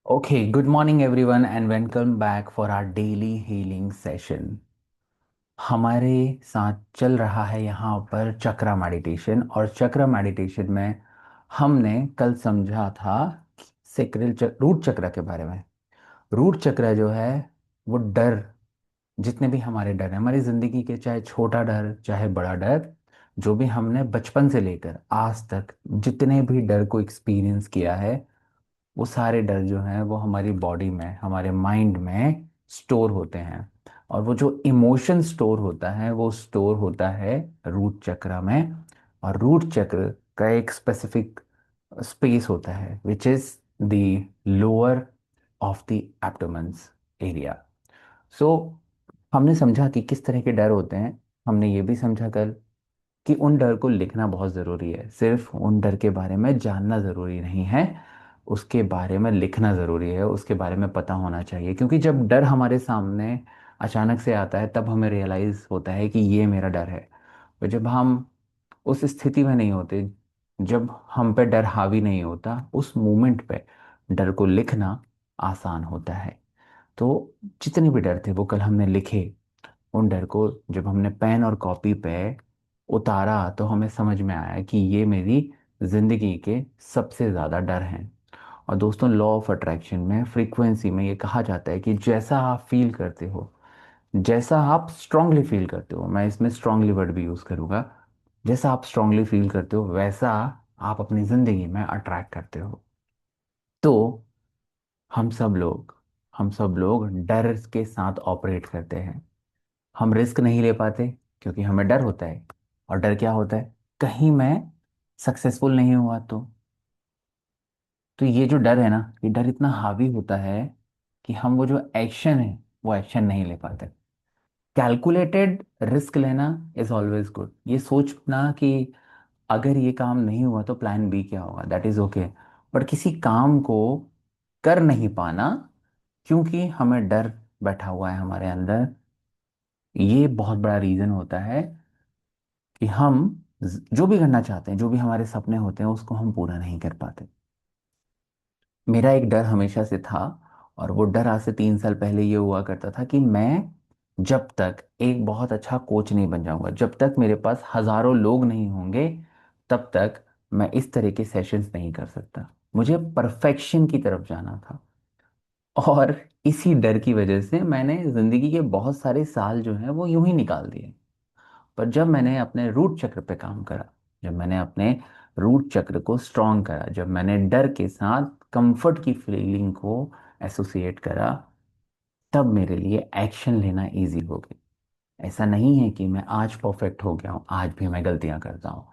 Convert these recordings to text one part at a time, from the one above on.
Okay, good morning everyone and welcome back for our daily healing session. हमारे साथ चल रहा है यहाँ पर चक्रा मेडिटेशन और चक्रा मेडिटेशन में हमने कल समझा था रूट चक्र के बारे में। रूट चक्र जो है वो डर, जितने भी हमारे डर हैं हमारी ज़िंदगी के, चाहे छोटा डर चाहे बड़ा डर, जो भी हमने बचपन से लेकर आज तक जितने भी डर को एक्सपीरियंस किया है, वो सारे डर जो हैं वो हमारी बॉडी में, हमारे माइंड में स्टोर होते हैं। और वो जो इमोशन स्टोर होता है वो स्टोर होता है रूट चक्र में। और रूट चक्र का एक स्पेसिफिक स्पेस होता है which is the lower of the abdomens area. So हमने समझा कि किस तरह के डर होते हैं। हमने ये भी समझा कल कि उन डर को लिखना बहुत ज़रूरी है, सिर्फ उन डर के बारे में जानना ज़रूरी नहीं है, उसके बारे में लिखना ज़रूरी है, उसके बारे में पता होना चाहिए। क्योंकि जब डर हमारे सामने अचानक से आता है तब हमें रियलाइज़ होता है कि ये मेरा डर है। और जब हम उस स्थिति में नहीं होते, जब हम पे डर हावी नहीं होता, उस मोमेंट पे डर को लिखना आसान होता है। तो जितने भी डर थे वो कल हमने लिखे। उन डर को जब हमने पेन और कॉपी पे उतारा तो हमें समझ में आया कि ये मेरी जिंदगी के सबसे ज़्यादा डर हैं। और दोस्तों, लॉ ऑफ अट्रैक्शन में फ्रीक्वेंसी में ये कहा जाता है कि जैसा आप फील करते हो, जैसा आप स्ट्रांगली फील करते हो, मैं इसमें स्ट्रांगली वर्ड भी यूज़ करूँगा, जैसा आप स्ट्रांगली फील करते हो वैसा आप अपनी ज़िंदगी में अट्रैक्ट करते हो। तो हम सब लोग हम सब लोग डर के साथ ऑपरेट करते हैं। हम रिस्क नहीं ले पाते क्योंकि हमें डर होता है। और डर क्या होता है? कहीं मैं सक्सेसफुल नहीं हुआ तो ये जो डर है ना, ये डर इतना हावी होता है कि हम वो जो एक्शन है वो एक्शन नहीं ले पाते। कैलकुलेटेड रिस्क लेना इज ऑलवेज गुड। ये सोचना कि अगर ये काम नहीं हुआ तो प्लान बी क्या होगा, दैट इज ओके। बट किसी काम को कर नहीं पाना क्योंकि हमें डर बैठा हुआ है हमारे अंदर, ये बहुत बड़ा रीजन होता है कि हम जो भी करना चाहते हैं, जो भी हमारे सपने होते हैं, उसको हम पूरा नहीं कर पाते। मेरा एक डर हमेशा से था, और वो डर आज से 3 साल पहले ये हुआ करता था कि मैं जब तक एक बहुत अच्छा कोच नहीं बन जाऊंगा, जब तक मेरे पास हजारों लोग नहीं होंगे, तब तक मैं इस तरह के सेशंस नहीं कर सकता। मुझे परफेक्शन की तरफ जाना था। और इसी डर की वजह से मैंने जिंदगी के बहुत सारे साल जो हैं वो यूं ही निकाल दिए। पर जब मैंने अपने रूट चक्र पे काम करा, जब मैंने अपने रूट चक्र को स्ट्रांग करा, जब मैंने डर के साथ कंफर्ट की फीलिंग को एसोसिएट करा, तब मेरे लिए एक्शन लेना इजी हो गया। ऐसा नहीं है कि मैं आज परफेक्ट हो गया हूँ, आज भी मैं गलतियां करता हूँ,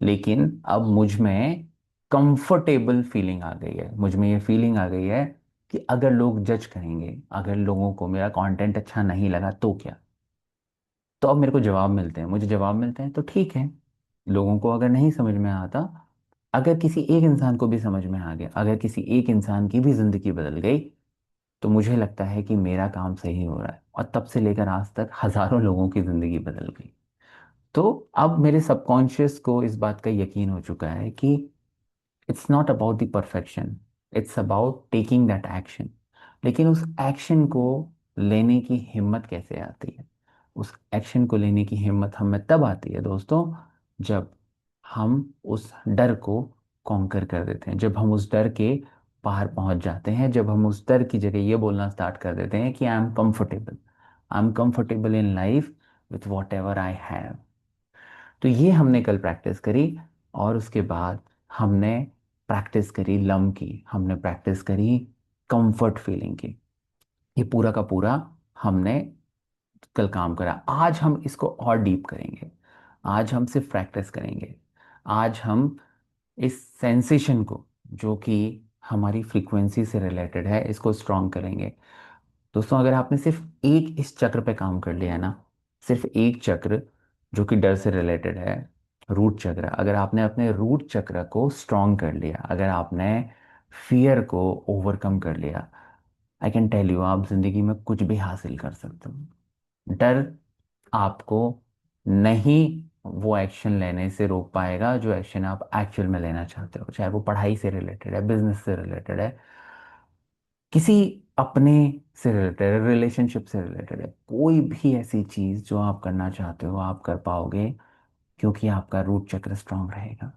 लेकिन अब मुझ में कंफर्टेबल फीलिंग आ गई है। मुझ में ये फीलिंग आ गई है कि अगर लोग जज करेंगे, अगर लोगों को मेरा कंटेंट अच्छा नहीं लगा तो क्या। तो अब मेरे को जवाब मिलते हैं, मुझे जवाब मिलते हैं तो ठीक है। लोगों को अगर नहीं समझ में आता, अगर किसी एक इंसान को भी समझ में आ गया, अगर किसी एक इंसान की भी जिंदगी बदल गई, तो मुझे लगता है कि मेरा काम सही हो रहा है। और तब से लेकर आज तक हजारों लोगों की जिंदगी बदल गई। तो अब मेरे सबकॉन्शियस को इस बात का यकीन हो चुका है कि it's not about the perfection, it's about taking that action. लेकिन उस एक्शन को लेने की हिम्मत कैसे आती है? उस एक्शन को लेने की हिम्मत हमें तब आती है दोस्तों, जब हम उस डर को कॉन्कर कर देते हैं, जब हम उस डर के पार पहुंच जाते हैं, जब हम उस डर की जगह ये बोलना स्टार्ट कर देते हैं कि आई am comfortable in life with what ever I have. तो ये हमने कल प्रैक्टिस करी। और उसके बाद हमने प्रैक्टिस करी लम की, हमने प्रैक्टिस करी कंफर्ट फीलिंग की। ये पूरा का पूरा हमने कल काम करा। आज हम इसको और डीप करेंगे। आज हम सिर्फ प्रैक्टिस करेंगे। आज हम इस सेंसेशन को, जो कि हमारी फ्रीक्वेंसी से रिलेटेड है, इसको स्ट्रॉन्ग करेंगे। दोस्तों, अगर आपने सिर्फ एक इस चक्र पे काम कर लिया है ना, सिर्फ एक चक्र जो कि डर से रिलेटेड है, रूट चक्र, अगर आपने अपने रूट चक्र को स्ट्रॉन्ग कर लिया, अगर आपने फियर को ओवरकम कर लिया, आई कैन टेल यू आप जिंदगी में कुछ भी हासिल कर सकते हो। डर आपको नहीं वो एक्शन लेने से रोक पाएगा जो एक्शन आप एक्चुअल में लेना चाहते हो, चाहे वो पढ़ाई से रिलेटेड है, बिजनेस से रिलेटेड है, किसी अपने से रिलेटेड, रिलेशनशिप से रिलेटेड है, कोई भी ऐसी चीज जो आप करना चाहते हो आप कर पाओगे, क्योंकि आपका रूट चक्र स्ट्रांग रहेगा।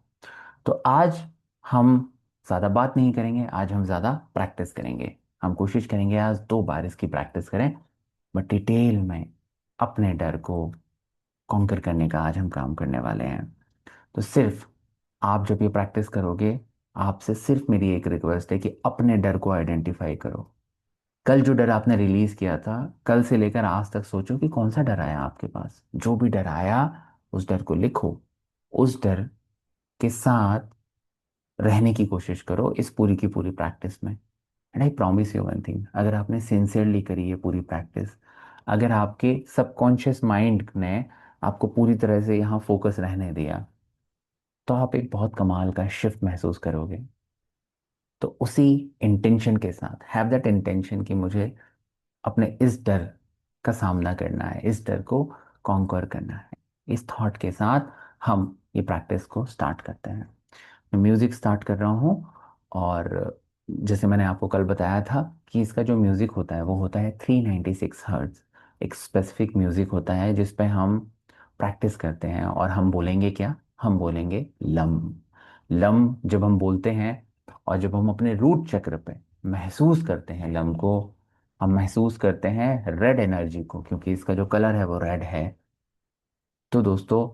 तो आज हम ज़्यादा बात नहीं करेंगे, आज हम ज़्यादा प्रैक्टिस करेंगे। हम कोशिश करेंगे आज 2 बार इसकी प्रैक्टिस करें, बट डिटेल में अपने डर को कॉन्कर करने का आज हम काम करने वाले हैं। तो सिर्फ आप जब ये प्रैक्टिस करोगे, आपसे सिर्फ मेरी एक रिक्वेस्ट है कि अपने डर को आइडेंटिफाई करो। कल जो डर आपने रिलीज किया था, कल से लेकर आज तक सोचो कि कौन सा डर आया आपके पास। जो भी डर आया, उस डर को लिखो, उस डर के साथ रहने की कोशिश करो इस पूरी की पूरी प्रैक्टिस में। And I promise you one thing, अगर आपने सिंसियरली करी है पूरी प्रैक्टिस, अगर आपके सबकॉन्शियस माइंड ने आपको पूरी तरह से यहाँ फोकस रहने दिया, तो आप एक बहुत कमाल का शिफ्ट महसूस करोगे। तो उसी इंटेंशन के साथ, हैव दैट इंटेंशन कि मुझे अपने इस डर का सामना करना है, इस डर को कॉन्कर करना है, इस थॉट के साथ हम ये प्रैक्टिस को स्टार्ट करते हैं। मैं म्यूज़िक स्टार्ट कर रहा हूँ। और जैसे मैंने आपको कल बताया था कि इसका जो म्यूज़िक होता है वो होता है 396 हर्ट्ज। एक स्पेसिफिक म्यूज़िक होता है जिस पे हम प्रैक्टिस करते हैं, और हम बोलेंगे क्या, हम बोलेंगे लम। लम जब हम बोलते हैं, और जब हम अपने रूट चक्र पे महसूस करते हैं लम को, हम महसूस करते हैं रेड एनर्जी को, क्योंकि इसका जो कलर है वो रेड है। तो दोस्तों,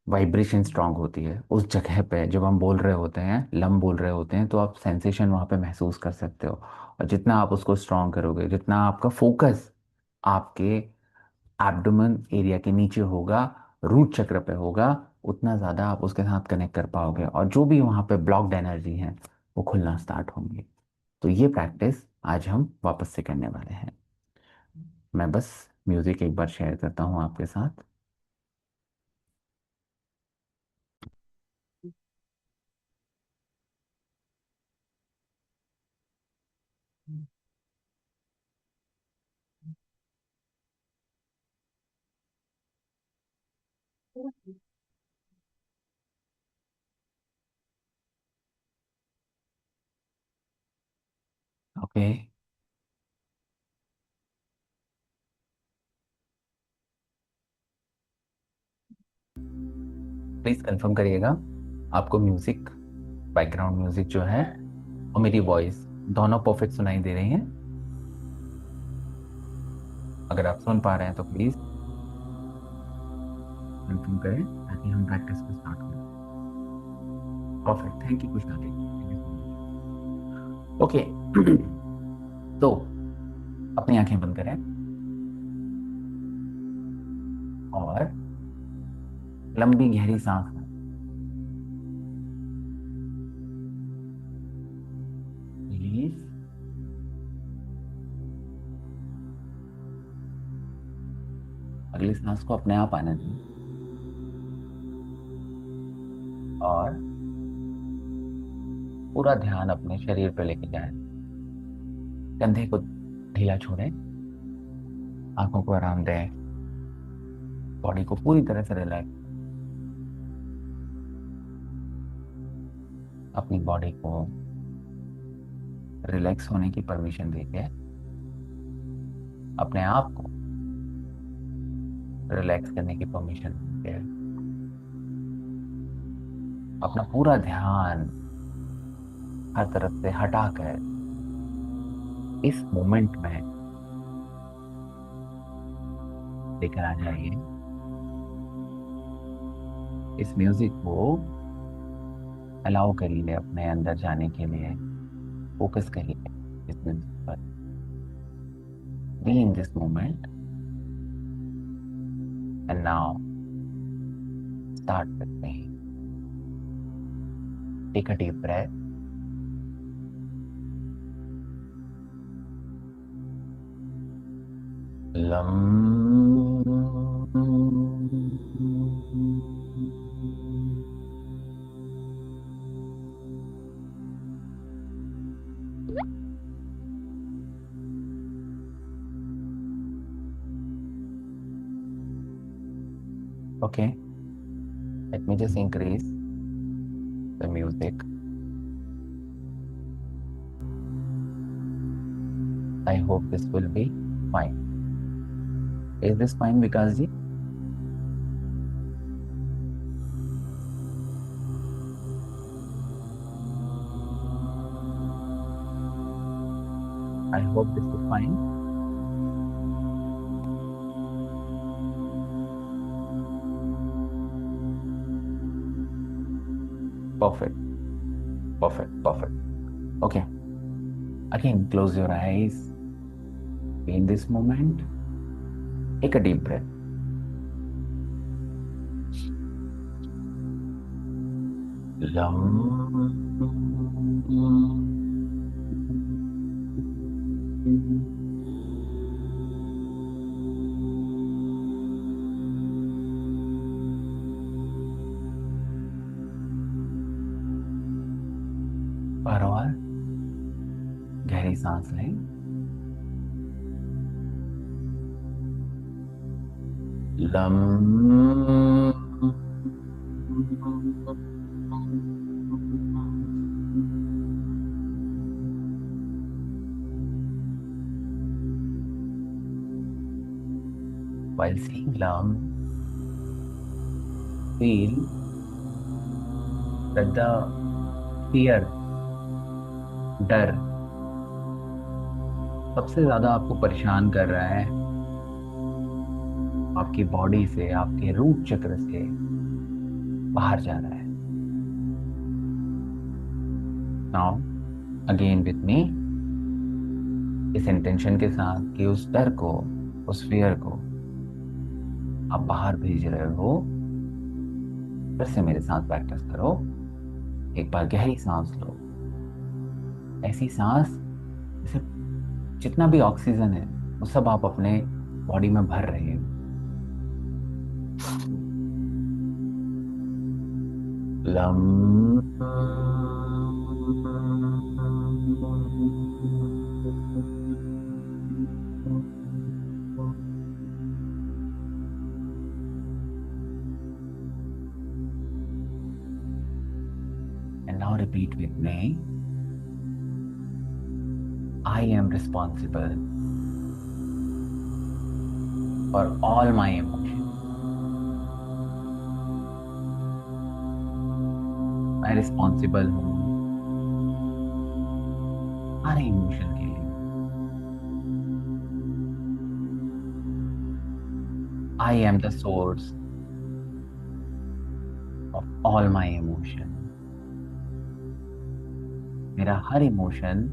वाइब्रेशन स्ट्रांग होती है उस जगह पे जब हम बोल रहे होते हैं, लम बोल रहे होते हैं, तो आप सेंसेशन वहाँ पे महसूस कर सकते हो। और जितना आप उसको स्ट्रांग करोगे, जितना आपका फोकस आपके एब्डोमेन एरिया के नीचे होगा, रूट चक्र पे होगा, उतना ज़्यादा आप उसके साथ कनेक्ट कर पाओगे, और जो भी वहाँ पे ब्लॉक्ड एनर्जी है वो खुलना स्टार्ट होंगी। तो ये प्रैक्टिस आज हम वापस से करने वाले हैं। मैं बस म्यूज़िक एक बार शेयर करता हूँ आपके साथ। ओके, प्लीज़ कंफर्म करिएगा आपको म्यूज़िक, बैकग्राउंड म्यूज़िक जो है और मेरी वॉइस दोनों परफेक्ट सुनाई दे रही हैं। अगर आप सुन पा रहे हैं तो प्लीज़ कंफर्म करें ताकि हम प्रैक्टिस को स्टार्ट करें। परफेक्ट, थैंक यू खुशहाली, thank you so much. Okay. तो अपनी आंखें बंद करें और लंबी गहरी सांस लें। रिलीज। अगली सांस को अपने आप आने दें, और पूरा ध्यान अपने शरीर पे लेके जाएं। कंधे को ढीला छोड़ें, आंखों को आराम दें, बॉडी को पूरी तरह से रिलैक्स, अपनी बॉडी को रिलैक्स होने की परमिशन देके अपने आप को रिलैक्स करने की परमिशन देके अपना पूरा ध्यान हर तरफ से हटाकर इस मोमेंट में लेकर आ जाइए। इस म्यूजिक को अलाउ करिए अपने अंदर जाने के लिए, फोकस करिए इस म्यूजिक पर। Be in this moment and now start करते हैं। Take a deep breath. लम। Okay, let me just increase the music. I hope this will be fine. Is this fine Vikas ji? I hope this is fine. Perfect, perfect, perfect. Okay, again, close your eyes. In this moment, take a deep breath. और गहरी सांस लें. Lump. While saying lum, feel that the fear, डर सबसे ज्यादा आपको परेशान कर रहा है, आपकी बॉडी से, आपके रूट चक्र से बाहर जा रहा है. नाउ अगेन विथ मी, इस इंटेंशन के साथ कि उस डर को, उस फियर को आप बाहर भेज रहे हो. फिर से मेरे साथ प्रैक्टिस करो. एक बार गहरी सांस लो. ऐसी सांस जैसे जितना भी ऑक्सीजन है वो सब आप अपने बॉडी में भर रहे हो. Lump. And now repeat with me. I am responsible for all my emotions. मैं रिस्पॉन्सिबल हूँ हर इमोशन के लिए. I am the source of all my emotion. मेरा हर इमोशन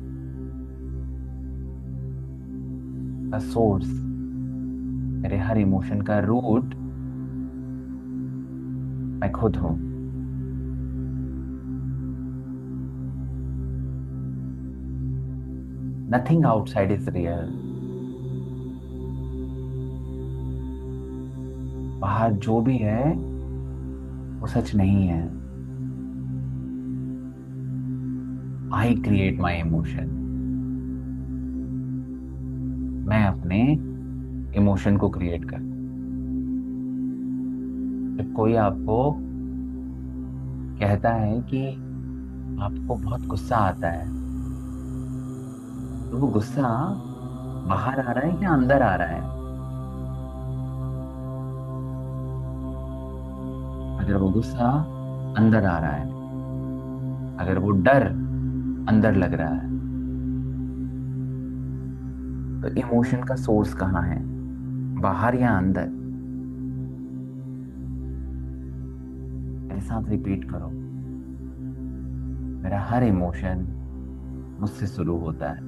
का सोर्स, मेरे हर इमोशन का रूट मैं खुद हूं. Nothing outside is real. बाहर जो भी है वो सच नहीं है. I create my emotion. मैं अपने इमोशन को क्रिएट कर. जब कोई आपको कहता है कि आपको बहुत गुस्सा आता है, तो वो गुस्सा बाहर आ रहा है या अंदर आ रहा है? अगर वो गुस्सा अंदर आ रहा है, अगर वो डर अंदर लग रहा है, तो इमोशन का सोर्स कहाँ है, बाहर या अंदर? मेरे साथ रिपीट करो. मेरा हर इमोशन मुझसे शुरू होता है.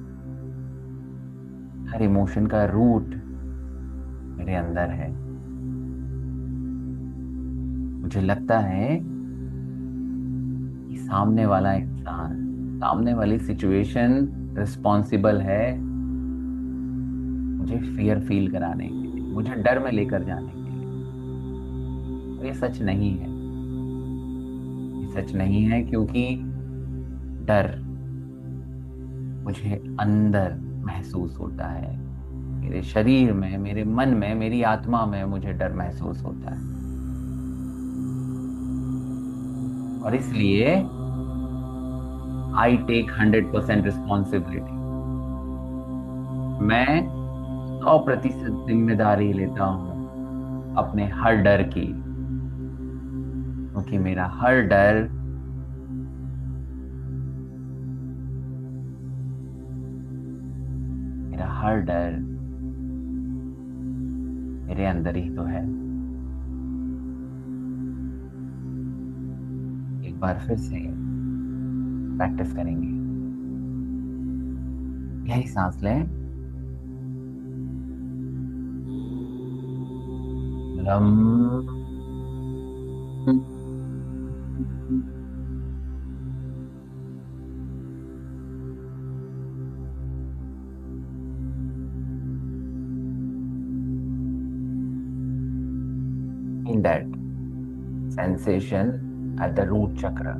हर इमोशन का रूट मेरे अंदर है. मुझे लगता है कि सामने वाला इंसान, सामने वाली सिचुएशन रिस्पॉन्सिबल है मुझे फियर फील कराने के लिए, मुझे डर में लेकर जाने के लिए. और ये सच नहीं है. ये सच नहीं है क्योंकि डर मुझे अंदर महसूस होता है. मेरे शरीर में, मेरे मन में, मेरी आत्मा में मुझे डर महसूस होता है. और इसलिए आई टेक 100% रिस्पॉन्सिबिलिटी. मैं 100% जिम्मेदारी लेता हूँ अपने हर डर की, क्योंकि मेरा हर डर मेरे अंदर ही तो है। एक बार फिर से प्रैक्टिस करेंगे। गहरी सांस लें। Lump in that sensation at the root chakra.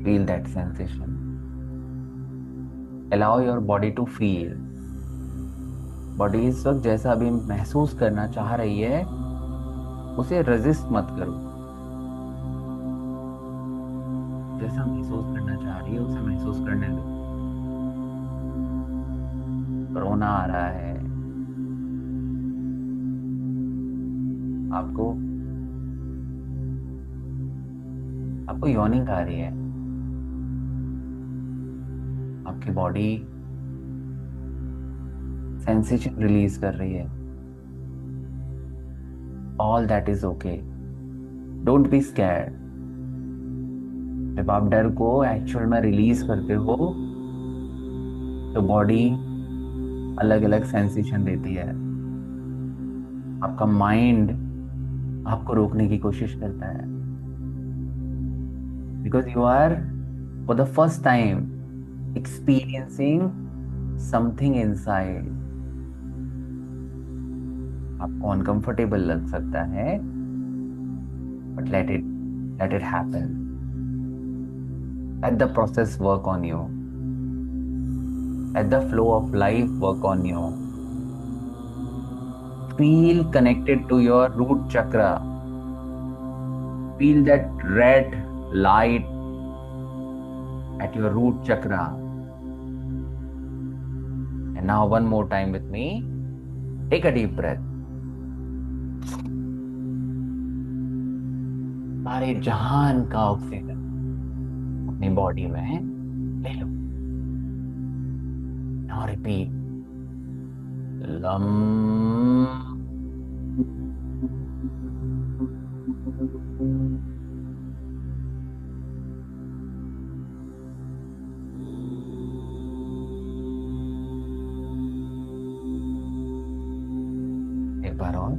Feel that sensation. Allow your body to feel. Body इस वक्त जैसा भी महसूस करना चाह रही है, उसे रेजिस्ट मत करो। जैसा महसूस करना चाह रही है उसे महसूस करने दो। रोना आ रहा है आपको, आपको यॉर्निंग आ रही है, आपकी बॉडी सेंसेशन रिलीज कर रही है। All that is okay. Don't be scared. जब आप डर को एक्चुअल में रिलीज करते हो तो बॉडी अलग अलग सेंसेशन देती है। आपका माइंड आपको रोकने की कोशिश करता है, because you are for the first time experiencing something inside. आपको अनकंफर्टेबल लग सकता है, but let it happen. Let the process work on you. Let the flow of life work on you. Feel connected to your root chakra. Feel that red light at your root chakra. And now, one more time with me. Take a deep breath. सारे जहान का oxygen अपनी body में ले लो। Now repeat. Lump एक बार और।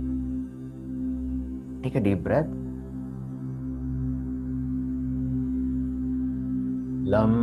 Take a deep breath. लम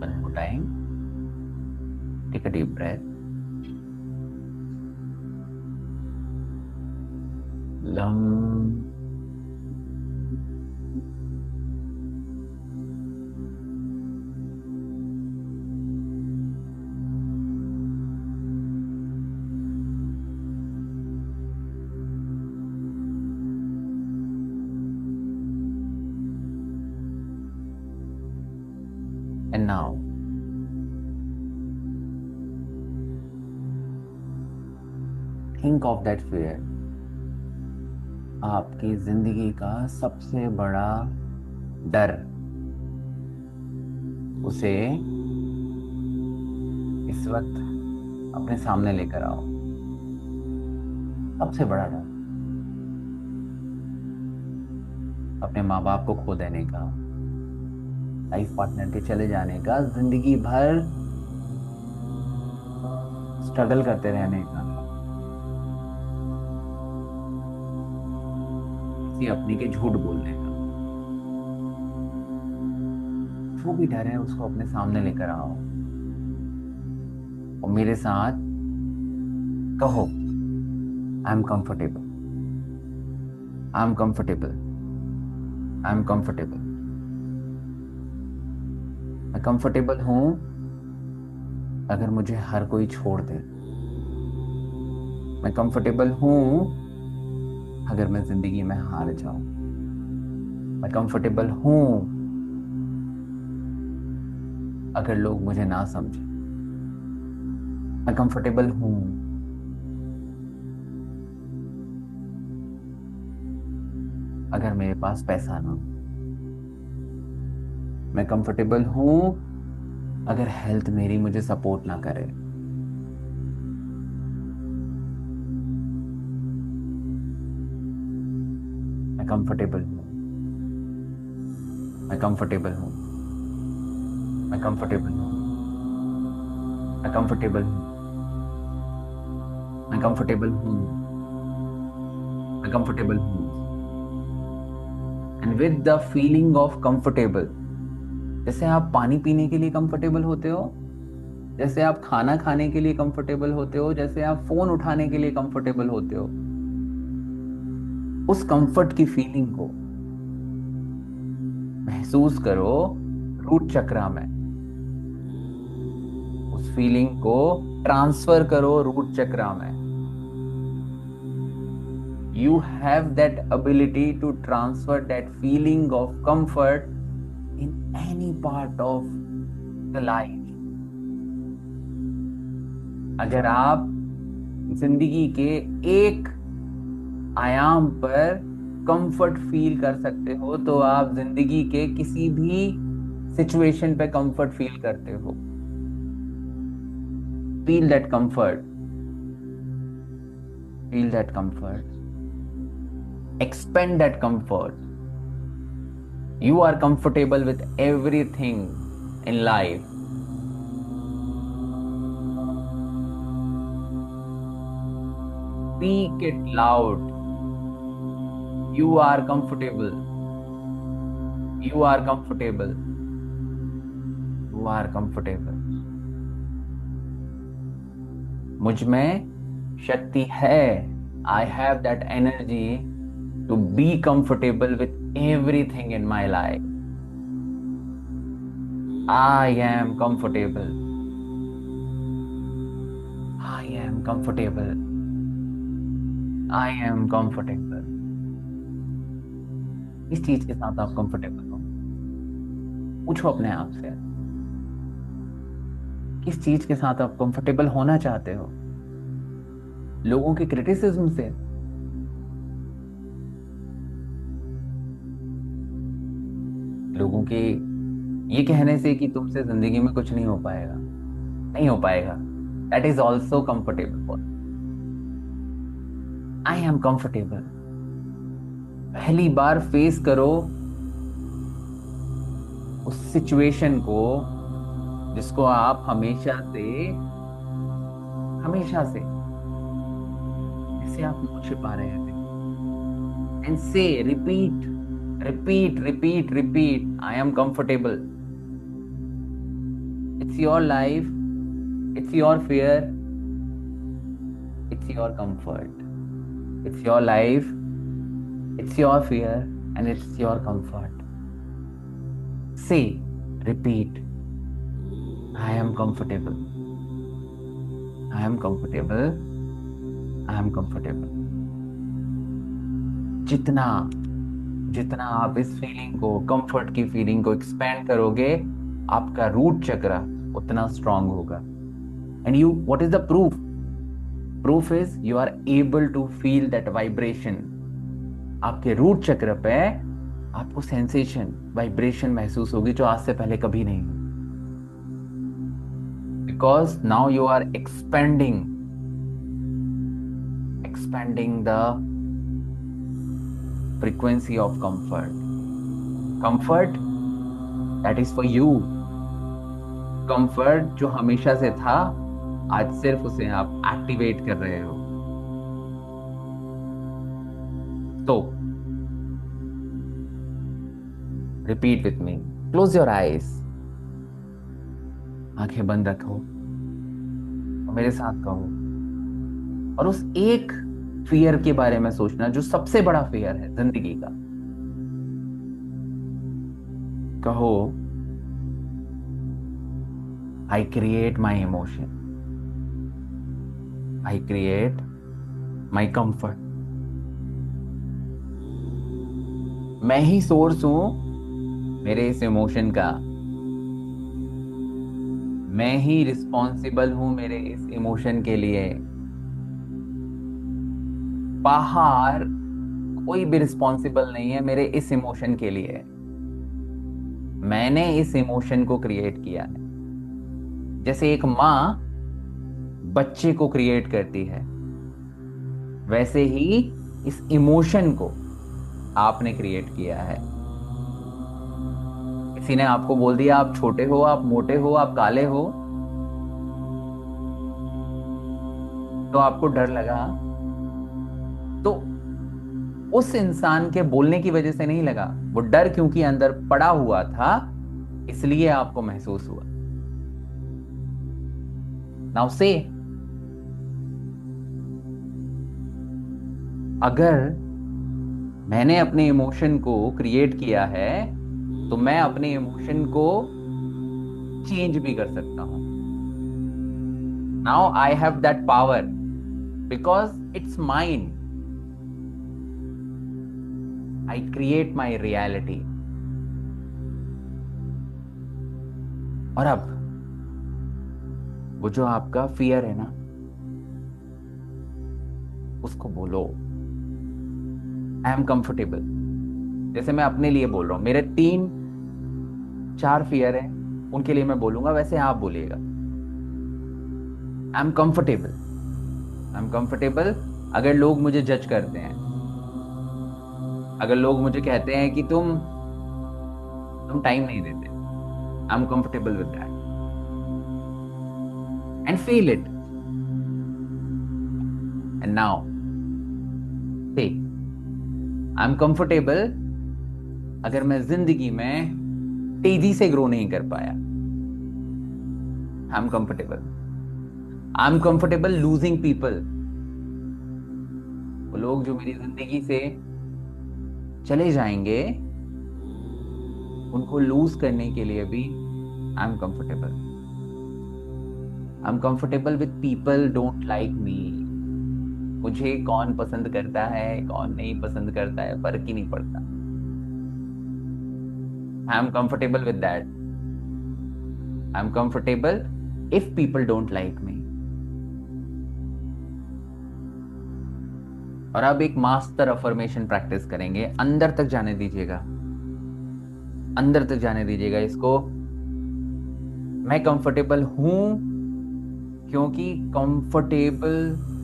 one more time. Take a deep breath. Lum. And now, think of that fear. आपकी जिंदगी का सबसे बड़ा डर, उसे इस वक्त अपने सामने लेकर आओ। सबसे बड़ा डर, अपने माँ बाप को खो देने का, लाइफ पार्टनर के चले जाने का, जिंदगी भर स्ट्रगल करते रहने का, किसी अपने के झूठ बोलने का। जो भी डर है उसको अपने सामने लेकर आओ। और मेरे साथ कहो, आई am comfortable, I am comfortable, I am comfortable. मैं कंफर्टेबल हूं अगर मुझे हर कोई छोड़ दे। मैं कंफर्टेबल हूं अगर मैं जिंदगी में हार जाऊं। मैं कंफर्टेबल हूं अगर लोग मुझे ना समझें। मैं कंफर्टेबल हूं अगर मेरे पास पैसा ना हो। मैं कंफर्टेबल हूं अगर हेल्थ मेरी मुझे सपोर्ट ना करे। मैं कंफर्टेबल हूं। मैं कंफर्टेबल हूं। मैं कंफर्टेबल हूं। मैं कंफर्टेबल हूं। मैं कंफर्टेबल हूं। मैं कंफर्टेबल हूं। And with the feeling of comfortable, जैसे आप पानी पीने के लिए कंफर्टेबल होते हो, जैसे आप खाना खाने के लिए कंफर्टेबल होते हो, जैसे आप फोन उठाने के लिए कंफर्टेबल होते हो, उस कंफर्ट की फीलिंग को महसूस करो रूट चक्रा में। उस फीलिंग को ट्रांसफर करो रूट चक्रा में। You have that ability to transfer that feeling of comfort in any part of the life. अगर आप जिंदगी के एक आयाम पर कंफर्ट फील कर सकते हो, तो आप जिंदगी के किसी भी सिचुएशन पे कंफर्ट फील करते हो। Feel that comfort. Feel that comfort. Expand that comfort. You are comfortable with everything in life. Speak it loud. You are comfortable. You are comfortable. You are comfortable. मुझ में शक्ति है. I have that energy to be comfortable with everything in my life. I am comfortable. I am comfortable. I am comfortable. इस चीज के साथ आप comfortable हो? पूछो अपने आप से, किस चीज के साथ आप कंफर्टेबल होना चाहते हो? लोगों के क्रिटिसिज्म से? लोगों के ये कहने से कि तुमसे जिंदगी में कुछ नहीं हो पाएगा? नहीं हो पाएगा। That is also comfortable for. I am comfortable. पहली बार फेस करो उस सिचुएशन को जिसको आप हमेशा से जिसे आप मुंह छिपा रहे थे, and say repeat repeat repeat repeat, I am comfortable. It's your life, it's your fear, it's your comfort. It's your life, it's your fear, and it's your comfort. Say repeat, I am comfortable. I am comfortable. I am comfortable. जितना जितना आप इस feeling को, comfort की feeling को expand करोगे, आपका root चक्र उतना स्ट्रांग होगा। And you, what is the proof? Proof is you are able to feel that vibration. आपके रूट चक्र पे आपको सेंसेशन, वाइब्रेशन महसूस होगी जो आज से पहले कभी नहीं हुई। Because now you are expanding the frequency of comfort that is for you. comfort जो हमेशा से था, आज सिर्फ उसे आप एक्टिवेट कर रहे हो। तो repeat with me, close your eyes. आंखें बंद रखो और मेरे साथ कहो, और उस एक फियर के बारे में सोचना जो सबसे बड़ा फियर है जिंदगी का। कहो, I create my emotion, I create my comfort. मैं ही सोर्स हूं मेरे इस इमोशन का, मैं ही रिस्पॉन्सिबल हूं मेरे इस इमोशन के लिए। बाहर कोई भी रिस्पॉन्सिबल नहीं है मेरे इस इमोशन के लिए। मैंने इस इमोशन को क्रिएट किया है। जैसे एक माँ बच्चे को क्रिएट करती है, वैसे ही इस इमोशन को आपने क्रिएट किया है। किसी ने आपको बोल दिया आप छोटे हो, आप मोटे हो, आप काले हो, तो आपको डर लगा, तो उस इंसान के बोलने की वजह से नहीं लगा, वो डर क्योंकि अंदर पड़ा हुआ था, इसलिए आपको महसूस हुआ। नाउ से, अगर मैंने अपने इमोशन को क्रिएट किया है, तो मैं अपने इमोशन को चेंज भी कर सकता हूं। Now I have that power because it's mind. I create my reality. और अब वो जो आपका फियर है ना, उसको बोलो आई एम कंफर्टेबल। जैसे मैं अपने लिए बोल रहा हूं, मेरे 3-4 फियर है, उनके लिए मैं बोलूंगा, वैसे आप बोलिएगा आई am comfortable. I am comfortable अगर लोग मुझे जज करते हैं, अगर लोग मुझे कहते हैं कि तुम टाइम नहीं देते, आई am comfortable with that and feel it. And now से आई एम कंफर्टेबल अगर मैं जिंदगी में तेजी से ग्रो नहीं कर पाया। आई am comfortable. I am comfortable losing people. वो लोग जो मेरी जिंदगी से चले जाएंगे, उनको लूज करने के लिए भी आई am comfortable. I am comfortable with people don't like me. मुझे कौन पसंद करता है कौन नहीं पसंद करता है फर्क ही नहीं पड़ता। आई am comfortable with that. I am comfortable if people don't like me. और अब एक मास्टर अफर्मेशन प्रैक्टिस करेंगे। अंदर तक जाने दीजिएगा, अंदर तक जाने दीजिएगा इसको। मैं कंफर्टेबल हूं क्योंकि कंफर्टेबल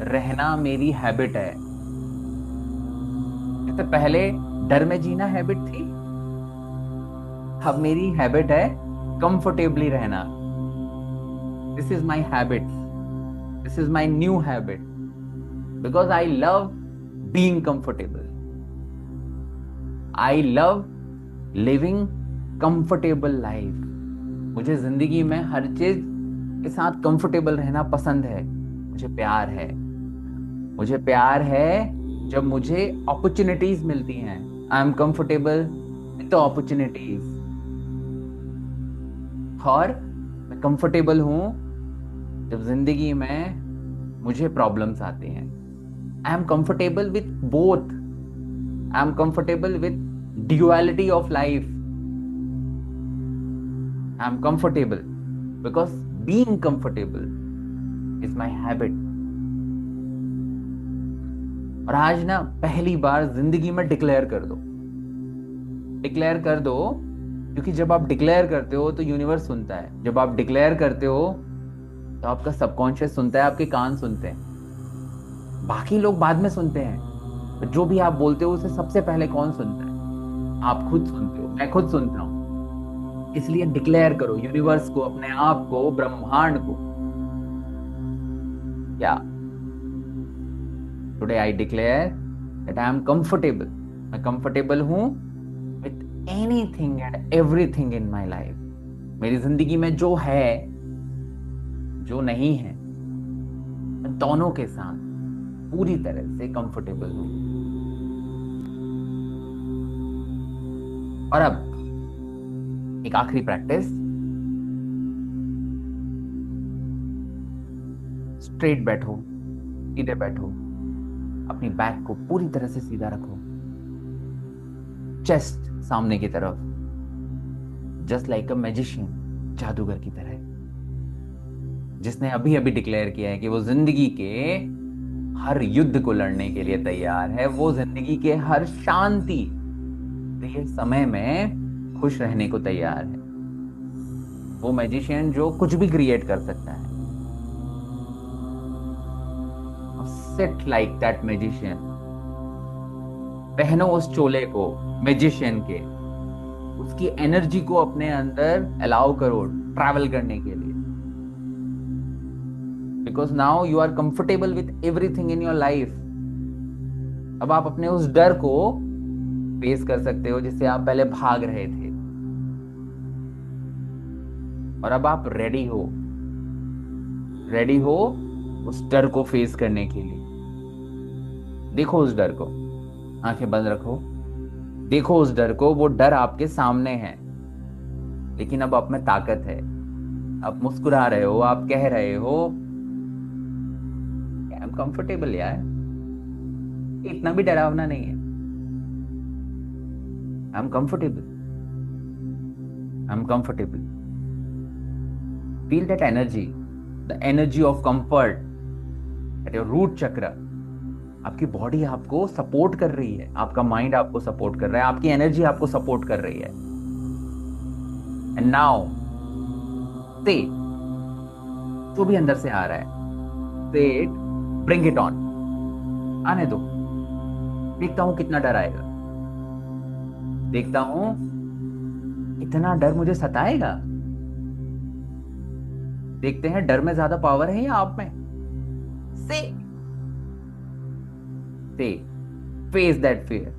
रहना मेरी हैबिट है। जैसे पहले डर में जीना हैबिट थी, अब मेरी हैबिट है कंफर्टेबली रहना। This is my habit, this is my new habit, because I love being comfortable. I love living comfortable life. मुझे जिंदगी में हर चीज के साथ कंफर्टेबल रहना पसंद है। मुझे प्यार है, मुझे प्यार है जब मुझे अपॉर्चुनिटीज मिलती हैं। आई am comfortable with the opportunities. और मैं कंफर्टेबल हूं जब जिंदगी में मुझे प्रॉब्लम्स आती हैं। आई am comfortable with both. I am comfortable with duality of life. I am comfortable because being comfortable is my habit. और आज ना पहली बार जिंदगी में डिक्लेयर कर दो, डिक्लेयर कर दो, क्योंकि जब आप डिक्लेयर करते हो तो यूनिवर्स सुनता है। जब आप डिक्लेयर करते हो तो आपका सबकॉन्शियस सुनता है, आपके कान सुनते हैं, बाकी लोग बाद में सुनते हैं। तो जो भी आप बोलते हो उसे सबसे पहले कौन सुनता है? आप खुद सुनते हो, मैं खुद सुनता हूं। इसलिए डिक्लेयर करो यूनिवर्स को, अपने आप को, ब्रह्मांड को, क्या today I declare that I am comfortable. मैं कंफर्टेबल हूं with anything and everything in my life. मेरी जिंदगी में जो है, जो नहीं है, दोनों के साथ पूरी तरह से कंफर्टेबल हो। और अब एक आखिरी प्रैक्टिस, स्ट्रेट बैठो, सीधे बैठो, अपनी बैक को पूरी तरह से सीधा रखो, चेस्ट सामने की तरफ, जस्ट लाइक अ मैजिशियन, जादूगर की तरह, जिसने अभी अभी डिक्लेयर किया है कि वो जिंदगी के हर युद्ध को लड़ने के लिए तैयार है, वो जिंदगी के हर शांति प्रिय समय में खुश रहने को तैयार है, वो मैजिशियन जो कुछ भी क्रिएट कर सकता है। सिट लाइक दैट मैजिशियन, पहनो उस चोले को मैजिशियन के, उसकी एनर्जी को अपने अंदर अलाउ करो ट्रैवल करने के लिए, because now you are comfortable with everything in your life. अब आप अपने उस डर को फेस कर सकते हो जिससे आप पहले भाग रहे थे, और अब आप रेडी हो उस डर को फेस करने के लिए। देखो उस डर को, आंखें बंद रखो, देखो उस डर को, वो डर आपके सामने है, लेकिन अब आप में ताकत है। आप मुस्कुरा रहे हो, आप कह रहे हो आई एम कंफर्टेबल यार, इतना भी डरावना नहीं है, I am comfortable, I am comfortable. Feel that energy, the energy of comfort at your root chakra. आपकी बॉडी आपको सपोर्ट कर रही है, आपका माइंड आपको सपोर्ट कर रहा है, आपकी एनर्जी आपको सपोर्ट कर रही है। एंड नाउ से, जो भी अंदर से आ रहा है, से इट, ब्रिंग इट ऑन, आने दो, देखता हूं कितना डर आएगा, देखता हूं इतना डर मुझे सताएगा, देखते हैं डर में ज्यादा पावर है या आप में। से face that fear,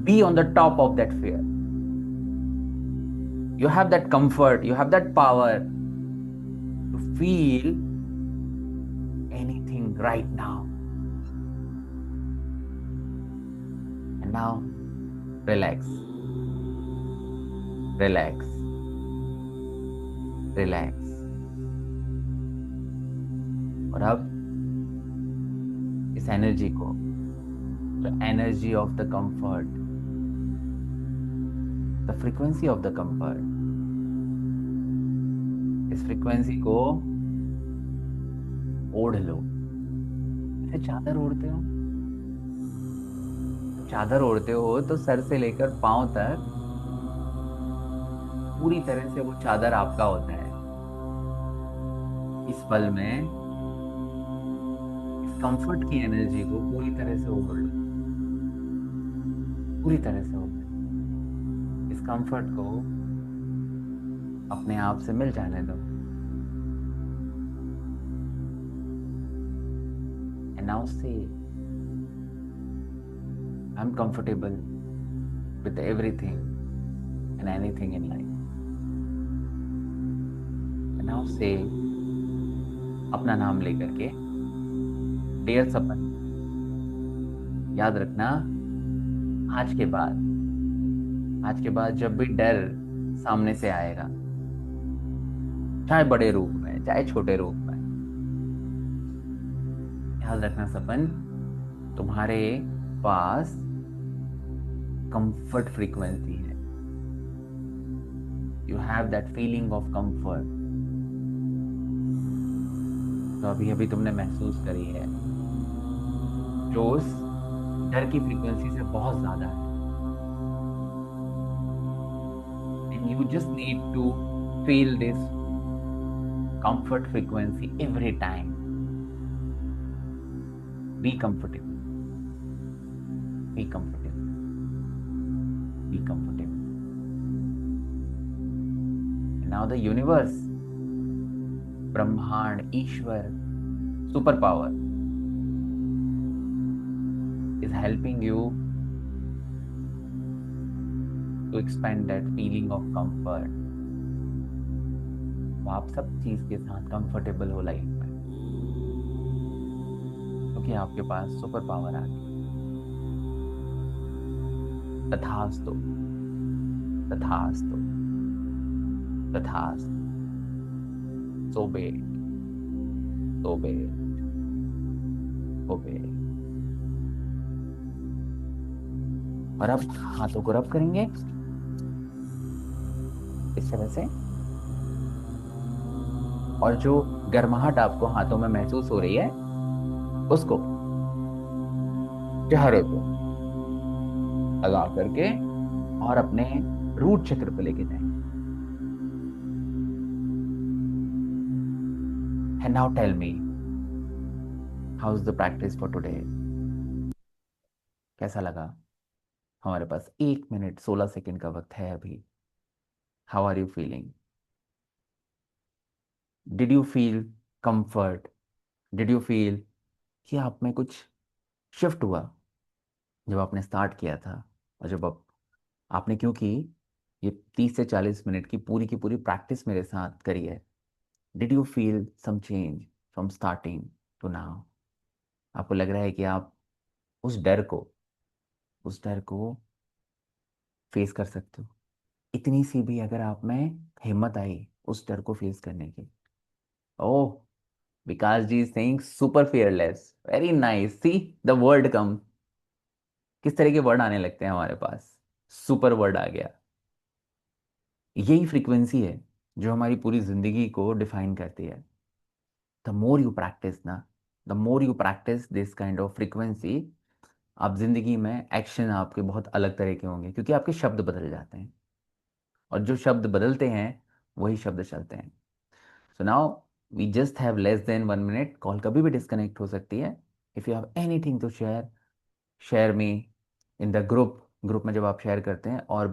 be on the top of that fear. You have that comfort, you have that power to feel anything right now. And now relax, relax, relax. और अब इस एनर्जी को, the energy of the comfort, the frequency of the comfort, इस frequency को ओढ़ लो। जैसे चादर ओढ़ते हो, चादर ओढ़ते हो तो सर से लेकर पांव तक पूरी तरह से वो चादर आपका होता है। इस पल में कंफर्ट की एनर्जी को पूरी तरह से ओढ़ लो, पूरी तरह से ओढ़ लो। इस कंफर्ट को अपने आप से मिल जाने दो। एंड नाउ से आई am comfortable with everything and anything in life. And now से अपना नाम लेकर के, डियर सपन, याद रखना, आज के बाद जब भी डर सामने से आएगा, चाहे बड़े रूप में चाहे छोटे रूप में, याद रखना सपन, तुम्हारे पास कंफर्ट फ्रीक्वेंसी है। You have that feeling of comfort, तो अभी अभी तुमने महसूस करी है, जो उस डर की फ्रीक्वेंसी से बहुत ज्यादा है। And you just need to feel this comfort frequency every time. Be comfortable, be comfortable, be comfortable. Now the universe, ब्रह्मांड, ईश्वर, super power is helping you to expand that feeling of comfort। तो आप सब चीज के साथ comfortable हो life में। कि आपके पास सुपर पावर आ गई। तथास्तु, तथास्तु, तथास्तु। सो बे, सो बे, सो बे। और अब हाथों को रब करेंगे इस तरह से, और जो गर्माहट आपको हाथों में महसूस हो रही है उसको चेहरे पे लगा करके और अपने रूट चक्र पे लेके जाएंगे। And now tell me, how is the practice for today? कैसा लगा? हमारे पास 1 मिनट 16 सेकंड का वक्त है अभी। How are you feeling? Did you feel comfort? Did you feel कि आप में कुछ शिफ्ट हुआ जब आपने स्टार्ट किया था, और जब आप आपने, क्योंकि ये 30 से 40 मिनट की पूरी प्रैक्टिस मेरे साथ करी है, did you feel some change from starting to now? आपको लग रहा है कि आप उस डर को उस डर को फेस कर सकते हो? इतनी सी भी अगर आप में हिम्मत आई उस डर को फेस करने की। Oh, Vikas ji saying super fearless, very nice. See the word come, किस तरह के वर्ड आने लगते हैं हमारे पास। सुपर वर्ड आ गया। यही फ्रीक्वेंसी है जो हमारी पूरी जिंदगी को डिफाइन करती है। द मोर यू प्रैक्टिस ना, the more you practice this kind of frequency, आप जिंदगी में एक्शन आपके बहुत अलग तरह के होंगे, क्योंकि आपके शब्द बदल जाते हैं, और जो शब्द बदलते हैं वही शब्द चलते हैं। So now we just have less than 1 minute, call कभी भी डिस्कनेक्ट हो सकती है। If you have anything to share, share me in the group. Group में जब आप शेयर करते हैं और